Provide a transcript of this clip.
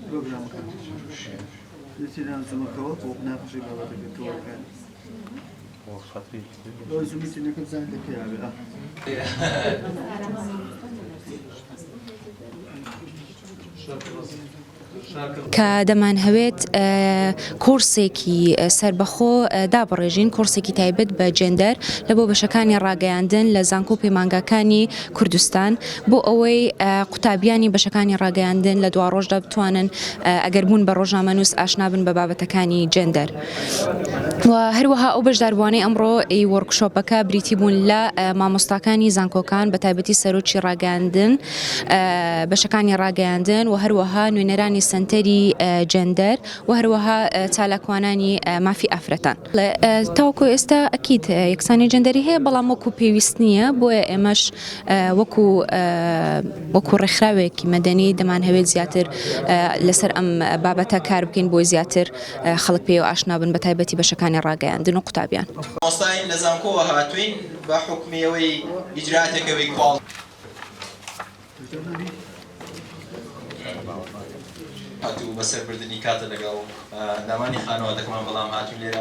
پرۆگرامەکان دەچێتان زوومەکەوە بۆ ناپەشی بابەتەکە تۆەکان لۆ زوومیتنەکە بزانین لە پێیاوێ کە دەمانهەوێت کورسێکی سربەخۆ دابڕێژین کورسێکی تایبەت بە جێندەر لە بۆ بەشەکانی ڕاگەیاندن لە زانکۆ و پەیمانگاکانی کوردستان بۆ ئەوەی قوتابیانی بەشەکانی ڕاگەیاندن لە دوا ڕۆژدا بتوانن ئەگەر بوون بە ڕۆژنامەنووس ئاشنا بن بە بابەتەکانی جێندەر. و هەروەها ئەو بەشداربوانەی ئەمڕۆ وەرکشۆپەکە بریتی بوون لە مامۆستاکانی زانکۆکان بە تایبەتی سەرۆکی ڕاگەیاندن بەشەکانی ڕاگەیاندن و هەروەها نوێنەرانی سنتەری جێندەر و هەروەها چالاکوانانی مافی ئافرەتان. تاوەکو ئێستا ئەکید یەکسانی جێندەری هەیە بەڵام وەکو پێویست نییە بۆیە ئێمەش وەکو ڕێکخراوێکی مەدەنی دەمانهەوێت زیاتر لەسەر ئەم بابەتە کار بکەین بۆی زیاتر خەڵک پێ و ئاشنا بن بە تایبەتی بەشەکانی ڕاگەیاندن و قوتابیان. مۆستاین لە زانکۆوە هاتوین بە حکمیەوەی ئیجراتێکەوەی کواڵ هاتوو بەسەربردنی کاتە لەگەڵ دامانی خانەوادەکەمان بەڵام هاتوو لێرە